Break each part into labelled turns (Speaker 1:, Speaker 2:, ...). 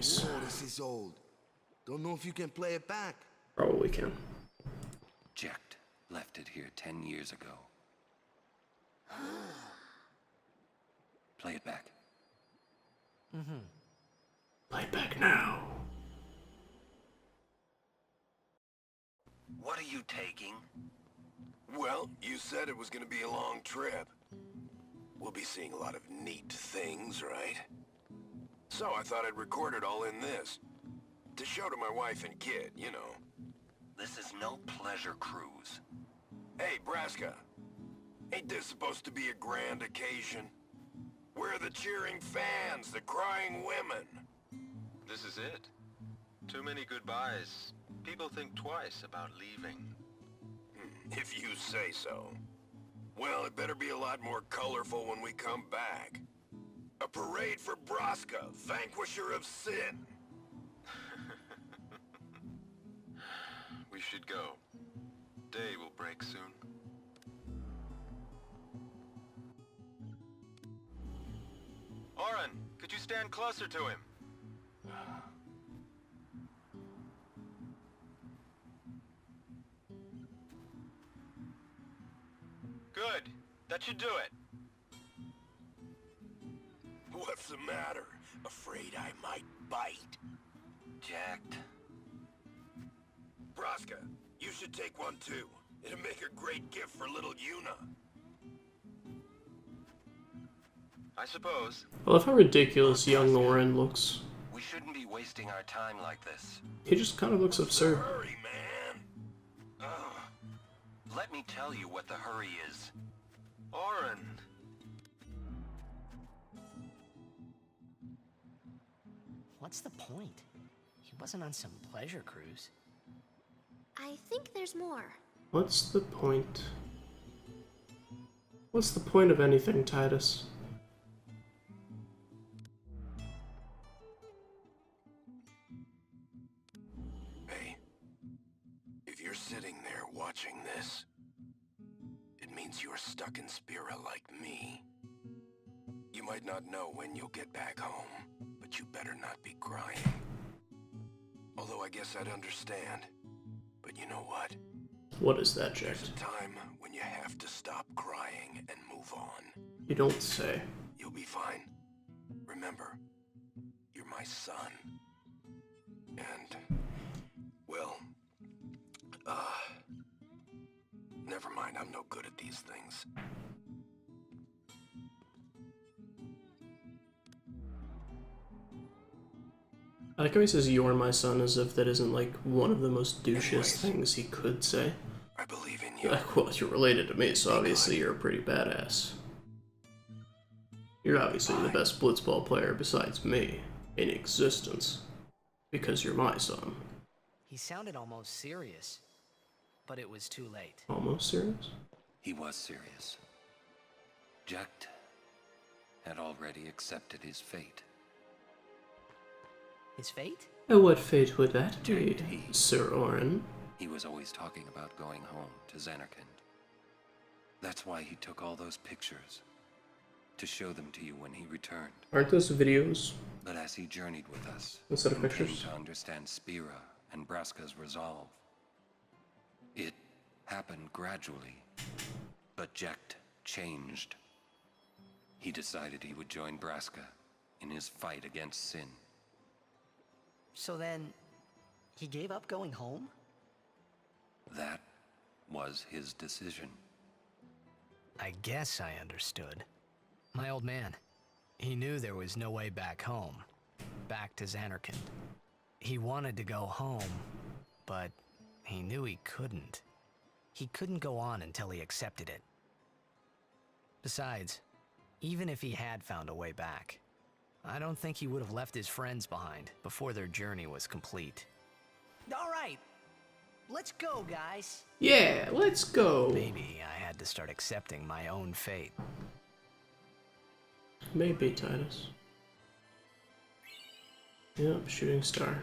Speaker 1: Whoa, this is old. Don't know if you can play it back.
Speaker 2: Probably can.
Speaker 3: Jecht left it here 10 years ago. Play it back.
Speaker 2: Play it back now.
Speaker 3: What are you taking?
Speaker 4: Well, you said it was gonna be a long trip. We'll be seeing a lot of neat things, right? So I thought I'd record it all in this. To show to my wife and kid, you know.
Speaker 3: This is no pleasure cruise.
Speaker 4: Hey, Braska. Ain't this supposed to be a grand occasion? We're the cheering fans, the crying women.
Speaker 5: This is it. Too many goodbyes. People think twice about leaving.
Speaker 4: If you say so. Well, it better be a lot more colorful when we come back. A parade for Braska, vanquisher of sin.
Speaker 5: We should go. Day will break soon. Oren, could you stand closer to him? Good. That should do it.
Speaker 4: What's the matter? Afraid I might bite?
Speaker 3: Jecht.
Speaker 4: Braska, you should take one too. It'll make a great gift for little Yuna.
Speaker 5: I suppose.
Speaker 2: I love how ridiculous young Oren looks.
Speaker 3: We shouldn't be wasting our time like this.
Speaker 2: He just kind of looks absurd.
Speaker 4: Hurry, man.
Speaker 3: Let me tell you what the hurry is.
Speaker 5: Oren.
Speaker 6: What's the point? He wasn't on some pleasure cruise.
Speaker 7: I think there's more.
Speaker 2: What's the point? What's the point of anything, Titus?
Speaker 4: Hey, if you're sitting there watching this, it means you're stuck in Spira like me. You might not know when you'll get back home, but you better not be crying. Although I guess I'd understand. But you know what?
Speaker 2: What is that,
Speaker 4: There's
Speaker 2: Jecht?
Speaker 4: a time when you have to stop crying and move on.
Speaker 2: You don't say.
Speaker 4: You'll be fine. Remember, you're my son. And, well, never mind, I'm no good at these things.
Speaker 2: I like how he says "you're my son" as if that isn't like one of the most douchiest
Speaker 4: Anyways.
Speaker 2: things he could say.
Speaker 4: I believe in you.
Speaker 2: Like, well, you're related to me, so obviously you're a pretty badass. You're obviously the best blitzball player besides me in existence, because you're my son.
Speaker 6: He sounded almost serious, but it was too late.
Speaker 2: Almost serious?
Speaker 3: He was serious. Jecht had already accepted his fate.
Speaker 6: His fate?
Speaker 2: And what fate would that be,
Speaker 3: Jecht,
Speaker 2: Sir Oren?
Speaker 3: He was always talking about going home to Xanarkand. That's why he took all those pictures, to show them to you when he returned.
Speaker 2: Aren't those videos?
Speaker 3: But as he journeyed with us,
Speaker 2: Instead of
Speaker 3: and came
Speaker 2: pictures?
Speaker 3: to understand Spira and Braska's resolve, it happened gradually. But Jecht changed. He decided he would join Braska in his fight against sin.
Speaker 6: So then, he gave up going home?
Speaker 3: That was his decision.
Speaker 6: I guess I understood. My old man, he knew there was no way back home, back to Xanarkand. He wanted to go home, but he knew he couldn't. He couldn't go on until he accepted it. Besides, even if he had found a way back, I don't think he would have left his friends behind before their journey was complete. All right, let's go, guys.
Speaker 2: Yeah, let's go.
Speaker 6: Maybe I had to start accepting my own fate.
Speaker 2: Maybe, Titus. Yep, shooting star.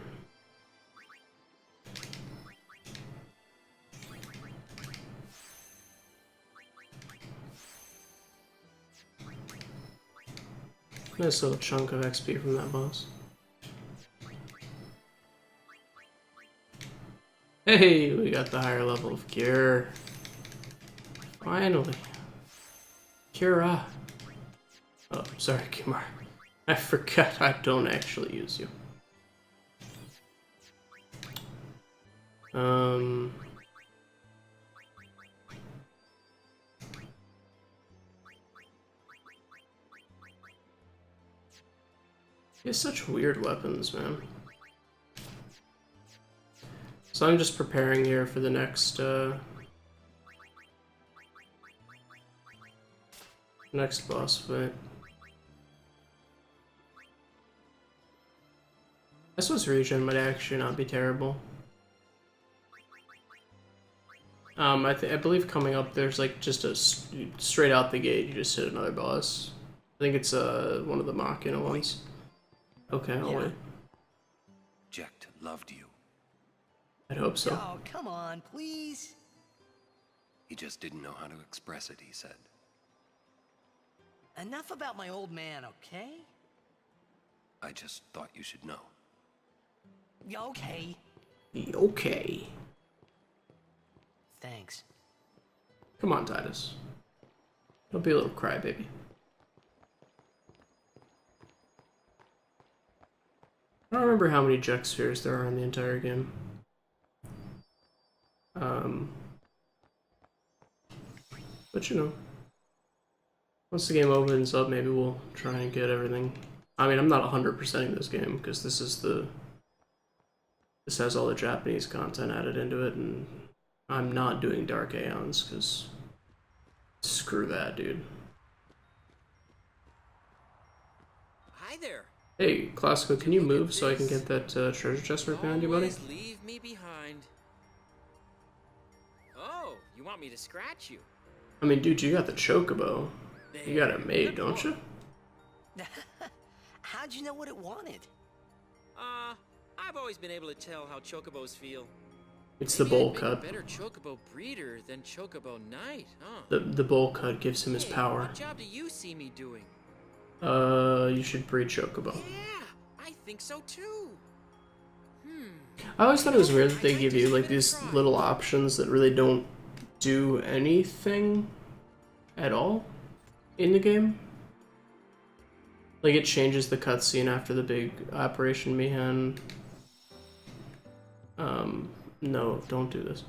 Speaker 2: Nice little chunk of XP from that boss. Hey, we got the higher level of cure. Finally. Cura. Oh, sorry, Kimar. I forgot I don't actually use you. He has such weird weapons, man. So I'm just preparing here for the next, next boss fight. I suppose regen might actually not be terrible. I believe coming up there's like just a straight out the gate you just hit another boss. I think it's one of the Machina ones. Okay, I'll wait.
Speaker 3: Jecht loved you.
Speaker 2: I'd hope so.
Speaker 6: Oh, come on, please.
Speaker 3: He just didn't know how to express it, he said.
Speaker 6: Enough about my old man, okay?
Speaker 3: I just thought you should know.
Speaker 6: Okay.
Speaker 2: Okay.
Speaker 6: Thanks.
Speaker 2: Come on, Titus. Don't be a little crybaby. I don't remember how many Jecht spheres there are in the entire game. But you know, once the game opens up, maybe we'll try and get everything. I mean, I'm not 100%ing this game because this has all the Japanese content added into it, and I'm not doing Dark Aeons because screw that, dude.
Speaker 8: Hi there.
Speaker 2: Hey, Classico, can you move so I can get that treasure chest right behind you, buddy?
Speaker 8: Always leave me behind. Oh, you want me to scratch you?
Speaker 2: I mean, dude, you got the chocobo. You got it made, don't you?
Speaker 6: How'd you know what it wanted?
Speaker 8: I've always been able to tell how chocobos feel.
Speaker 2: It's the
Speaker 8: Maybe
Speaker 2: bowl
Speaker 8: I'd make
Speaker 2: cut.
Speaker 8: a better chocobo breeder than chocobo knight, huh?
Speaker 2: The bowl cut gives him his
Speaker 8: Hey,
Speaker 2: power.
Speaker 8: What job do you see me doing?
Speaker 2: You should breed chocobo.
Speaker 8: Yeah, I think so too.
Speaker 2: I always thought it was weird that they give you like these little options that really don't do anything at all in the game. Like it changes the cutscene after the big Operation Mihan. No, don't do this.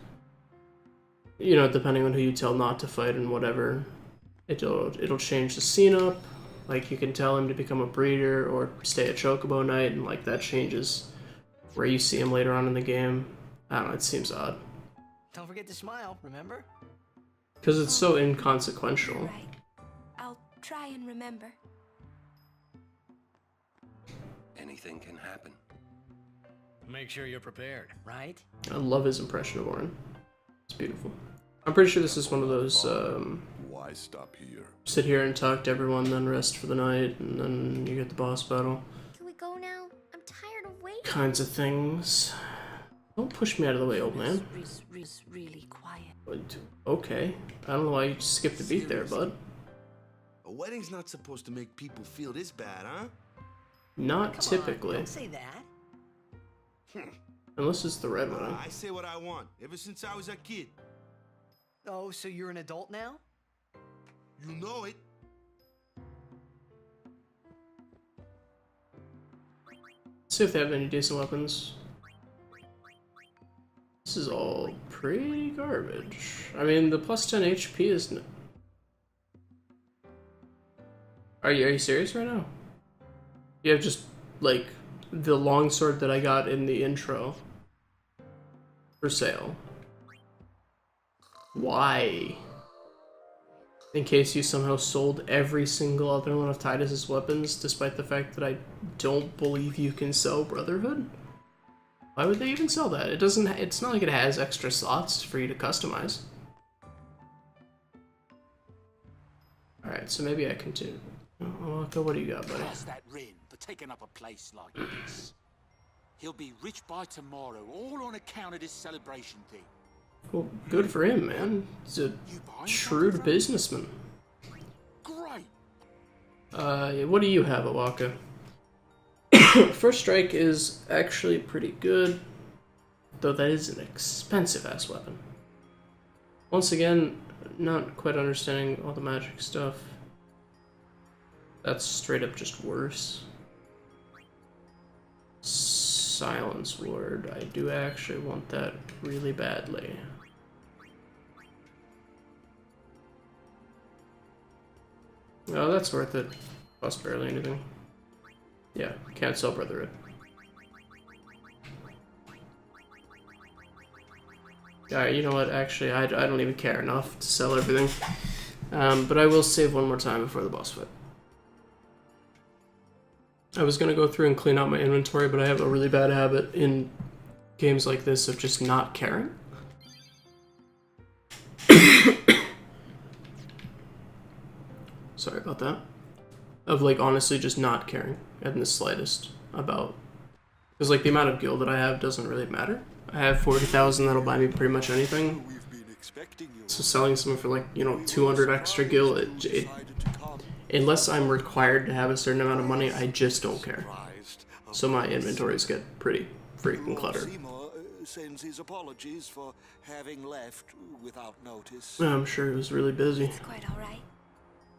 Speaker 2: You know, depending on who you tell not to fight and whatever, it'll change the scene up. Like you can tell him to become a breeder or stay a chocobo knight, and like that changes where you see him later on in the game. I don't know, it seems odd.
Speaker 6: Don't forget to smile, remember?
Speaker 2: Because it's so inconsequential.
Speaker 7: Right. I'll try and remember.
Speaker 3: Anything can happen.
Speaker 6: Make sure you're prepared, right?
Speaker 2: I love his impression of Orin. It's beautiful. I'm pretty sure this is one of those,
Speaker 9: Why stop here?
Speaker 2: sit here and talk to everyone, then rest for the night, and then you get the boss battle.
Speaker 7: Can we go now? I'm tired of waiting.
Speaker 2: Kinds of things. Don't push me out of the way, old man.
Speaker 7: Really quiet.
Speaker 2: Okay. I don't know why you skipped a beat there, bud.
Speaker 1: A wedding's not supposed to make people feel this bad, huh?
Speaker 2: Not
Speaker 6: Come
Speaker 2: typically.
Speaker 6: on, don't say that.
Speaker 2: Unless it's the red one.
Speaker 1: I say what I want, ever since I was a kid.
Speaker 6: Oh, so you're an adult now?
Speaker 1: You know it.
Speaker 2: See if they have any decent weapons. This is all pretty garbage. I mean, the plus 10 HP is... Are you serious right now? You have just, like, the longsword that I got in the intro for sale. Why? In case you somehow sold every single other one of Titus's weapons, despite the fact that I don't believe you can sell Brotherhood? Why would they even sell that? It doesn't. It's not like it has extra slots for you to customize. All right, so maybe I continue. Oh, okay, what do you got, buddy?
Speaker 10: How's that Rin for taking up a place like this? He'll be rich by tomorrow, all on account of this celebration thing.
Speaker 2: Well, good for him, man. He's a shrewd businessman.
Speaker 10: Great.
Speaker 2: What do you have, Awaka? First Strike is actually pretty good. Though that is an expensive-ass weapon. Once again, not quite understanding all the magic stuff. That's straight up just worse. Silence ward. I do actually want that really badly. Oh, that's worth it. Costs barely anything. Yeah, can't sell Brotherhood. Alright, you know what? Actually, I don't even care enough to sell everything. But I will save one more time before the boss fight. I was gonna go through and clean out my inventory, but I have a really bad habit in games like this of just not caring. Sorry about that. Of like honestly just not caring in the slightest about, because like the amount of guild that I have doesn't really matter. I have 40,000 that'll buy me pretty much anything. So selling something for like, you know, 200 extra gil, unless I'm required to have a certain amount of money, I just don't care. So my inventories get pretty freaking cluttered.
Speaker 11: Sends his apologies for having left without notice.
Speaker 2: I'm sure he was really busy.
Speaker 7: It's quite all right.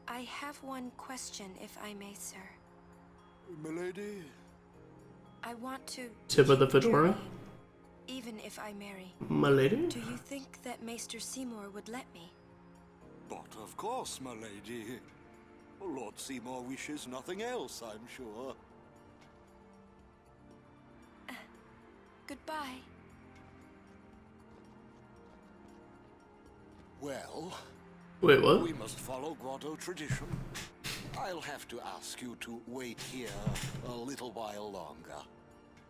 Speaker 7: I have one question, if I may, sir.
Speaker 11: Milady?
Speaker 7: I want to...
Speaker 2: Tip of the fedora?
Speaker 7: Even if I marry.
Speaker 2: Milady?
Speaker 7: Do you think that Maester Seymour would let me?
Speaker 11: But of course, milady. Lord Seymour wishes nothing else, I'm sure.
Speaker 7: Goodbye.
Speaker 11: Well...
Speaker 2: Wait, what?
Speaker 11: We must follow grotto tradition. I'll have to ask you to wait here a little while longer.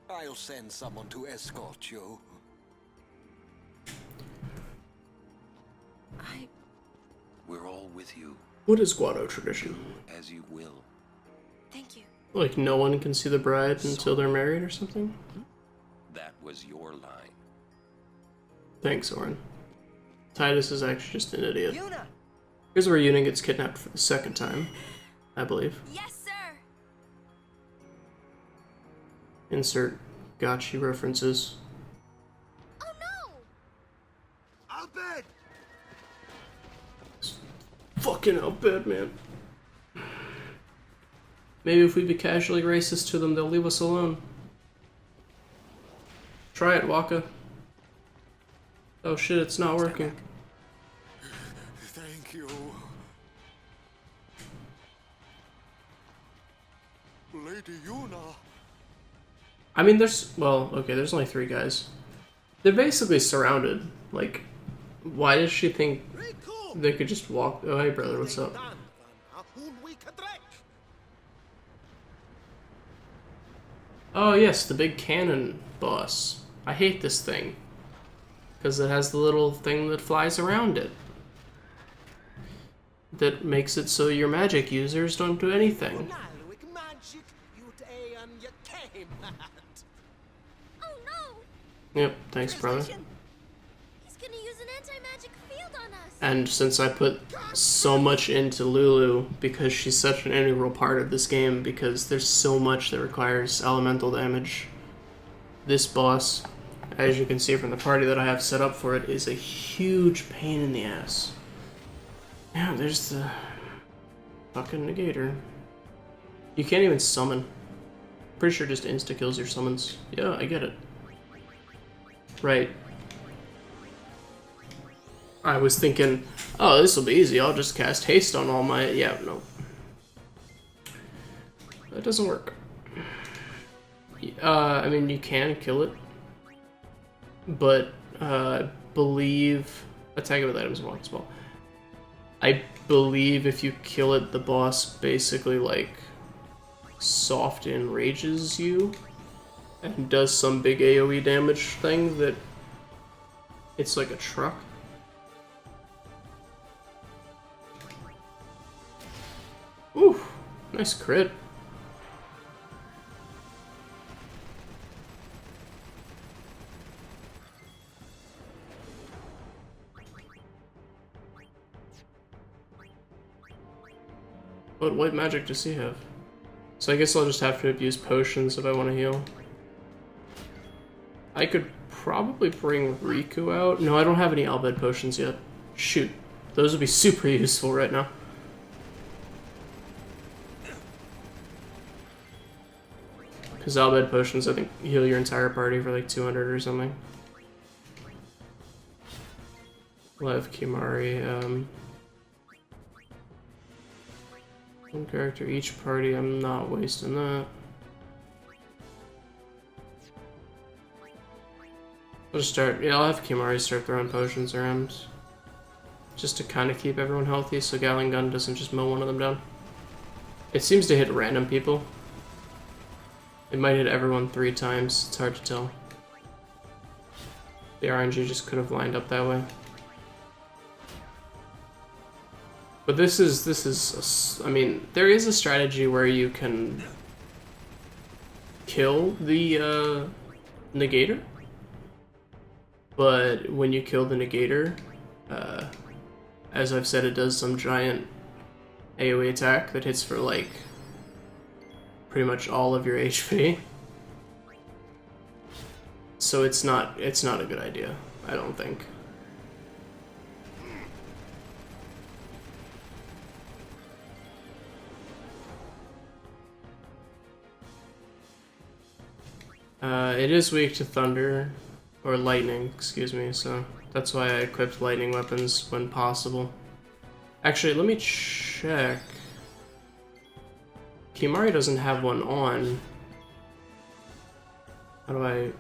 Speaker 11: I'll send someone to escort you.
Speaker 3: We're all with you.
Speaker 2: What is Guado tradition?
Speaker 3: As you will.
Speaker 7: Thank you.
Speaker 2: Like no one can see the bride until they're married or something?
Speaker 3: That was your line.
Speaker 2: Thanks, Orin. Titus is actually just an idiot. Here's where Yuna gets kidnapped for the second time, I believe.
Speaker 7: Yes, sir.
Speaker 2: Insert gotchi references.
Speaker 7: Oh no!
Speaker 1: I'll bet.
Speaker 2: Fucking outbid, man. Maybe if we be casually racist to them, they'll leave us alone. Try it, Waka. Oh shit, it's not working.
Speaker 11: Thank you. Lady Yuna.
Speaker 2: I mean, there's only 3 guys. They're basically surrounded. Like, why does she think they could just walk? Oh, hey, brother, what's up? Oh, yes, the big cannon boss. I hate this thing. Because it has the little thing that flies around it. That makes it so your magic users don't do anything.
Speaker 7: Oh no!
Speaker 2: Yep, thanks, brother.
Speaker 7: He's gonna use an anti-magic field on us.
Speaker 2: And since I put so much into Lulu, because she's such an integral part of this game, because there's so much that requires elemental damage, this boss, as you can see from the party that I have set up for it, is a huge pain in the ass. Yeah, there's the fucking negator. You can't even summon. Pretty sure just insta-kills your summons. Yeah, I get it. Right. I was thinking, oh, this will be easy. I'll just cast haste on all my... Yeah, no. That doesn't work. I mean, you can kill it. But, I believe... Attack it with items and walk spell. I believe if you kill it, the boss basically, like, soft enrages you. And does some big AoE damage thing that... It's like a truck. Ooh, nice crit. What white magic does he have? So I guess I'll just have to abuse potions if I want to heal. I could probably bring Riku out. No, I don't have any Albed potions yet. Shoot. Those would be super useful right now. Because Albed potions, I think, heal your entire party for like 200 or something. We'll have Kimari. One character each party, I'm not wasting that. I'll just start, yeah, I'll have Kimari start throwing potions around. Just to kind of keep everyone healthy so Gatling Gun doesn't just mow one of them down. It seems to hit random people. It might hit everyone 3 times, it's hard to tell. The RNG just could have lined up that way. But I mean, there is a strategy where you can kill the negator, but when you kill the negator, as I've said, it does some giant AoE attack that hits for like pretty much all of your HP. So it's not a good idea, I don't think. It is weak to thunder, or lightning, excuse me, so that's why I equipped lightning weapons when possible. Actually, let me check. Kimari doesn't have one on. How do I...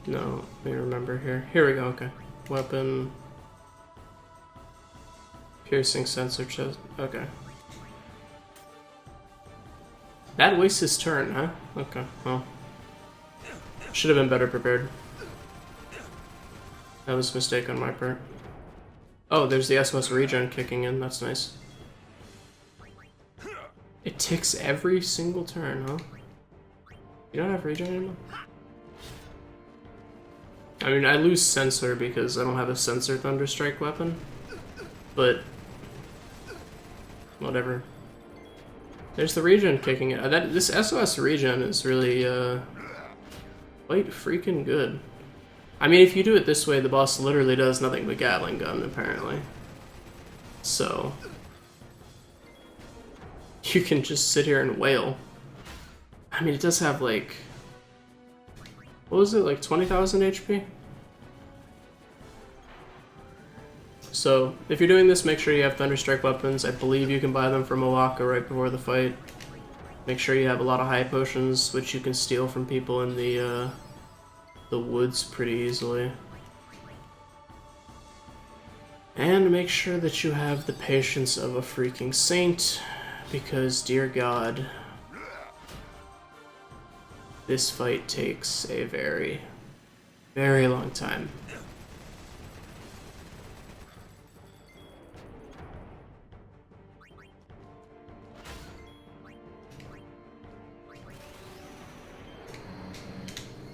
Speaker 2: No, let me remember here. Here we go, okay. Weapon... Piercing sensor chest, okay. That wastes his turn, huh? Okay, well. Should have been better prepared. That was a mistake on my part. Oh, there's the SOS regen kicking in, that's nice. It ticks every single turn, huh? You don't have regen anymore? I mean, I lose sensor because I don't have a sensor Thunderstrike weapon. But... whatever. There's the regen kicking it. This SOS regen is really, quite freaking good. I mean, if you do it this way, the boss literally does nothing but Gatling Gun, apparently. So... you can just sit here and wail. I mean, it does have, like... what was it, like 20,000 HP? So, if you're doing this, make sure you have Thunderstrike weapons. I believe you can buy them from Moaka right before the fight. Make sure you have a lot of high potions, which you can steal from people in the woods pretty easily. And make sure that you have the patience of a freaking saint, because, dear God, this fight takes a very, very long time.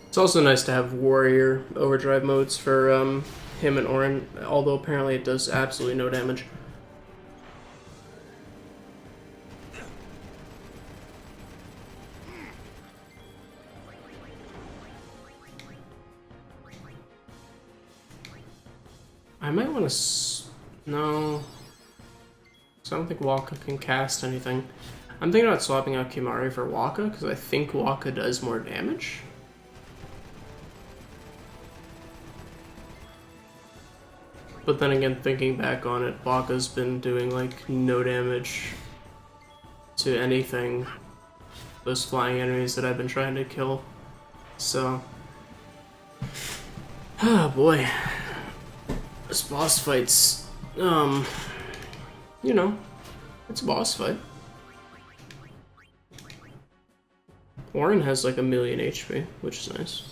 Speaker 2: It's also nice to have warrior overdrive modes for him and Orin, although apparently it does absolutely no damage. I might want to... no. So I don't think Waka can cast anything. I'm thinking about swapping out Kimari for Waka, because I think Waka does more damage. But then again, thinking back on it, Waka's been doing like no damage to anything. Those flying enemies that I've been trying to kill. So... oh boy. This boss fight's, you know, it's a boss fight. Orin has like 1,000,000 HP, which is nice.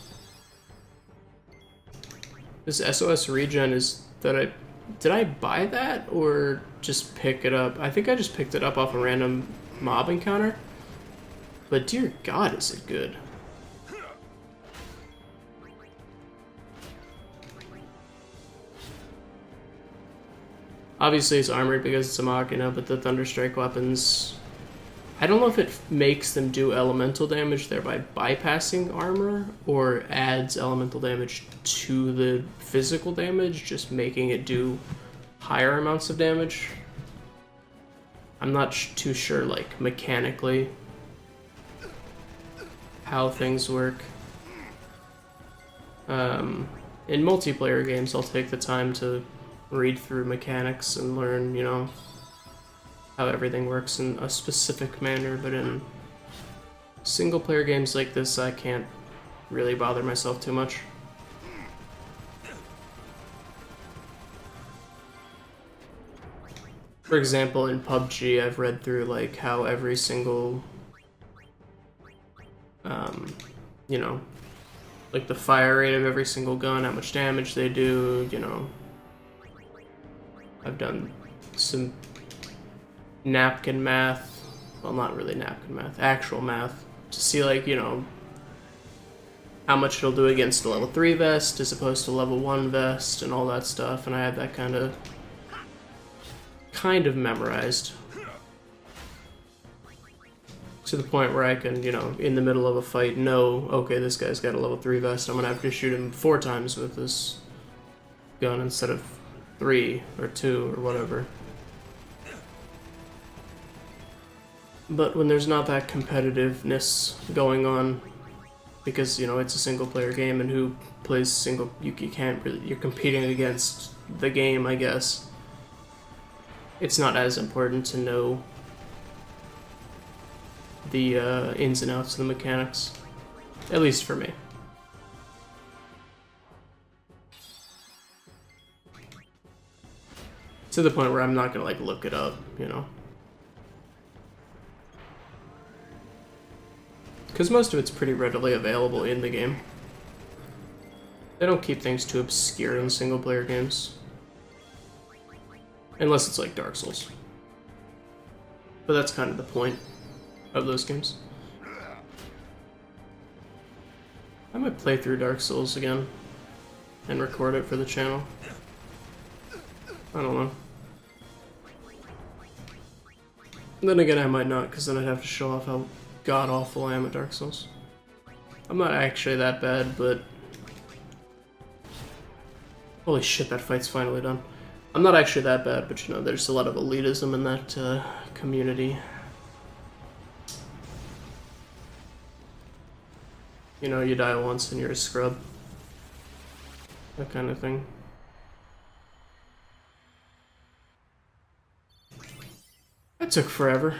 Speaker 2: This SOS regen is that did I buy that or just pick it up? I think I just picked it up off a random mob encounter. But dear God, is it good. Obviously it's armored because it's a Machina, but the Thunderstrike weapons I don't know if it makes them do elemental damage, thereby bypassing armor, or adds elemental damage to the physical damage, just making it do higher amounts of damage. I'm not too sure, like, mechanically how things work. In multiplayer games, I'll take the time to read through mechanics and learn, you know, how everything works in a specific manner, but in single-player games like this, I can't really bother myself too much. For example, in PUBG, I've read through, like, how every single, you know, like the fire rate of every single gun, how much damage they do, you know. I've done some napkin math, well, not really napkin math, actual math, to see, like, you know, how much it'll do against a level 3 vest as opposed to level 1 vest and all that stuff, and I had that kind of memorized. To the point where I can, you know, in the middle of a fight, know, okay, this guy's got a level 3 vest, I'm gonna have to shoot him 4 times with this gun instead of 3 or 2 or whatever. But when there's not that competitiveness going on, because, you know, it's a single-player game, and who plays single, you can't really, you're competing against the game, I guess. It's not as important to know the ins and outs of the mechanics, at least for me. To the point where I'm not gonna, like, look it up, you know. Because most of it's pretty readily available in the game. They don't keep things too obscure in single-player games. Unless it's like Dark Souls. But that's kind of the point of those games. I might play through Dark Souls again and record it for the channel. I don't know. Then again, I might not, because then I'd have to show off how god-awful I am at Dark Souls. I'm not actually that bad, but... Holy shit, that fight's finally done. I'm not actually that bad, but, you know, there's a lot of elitism in that community. You know, you die once and you're a scrub. That kind of thing. That took forever.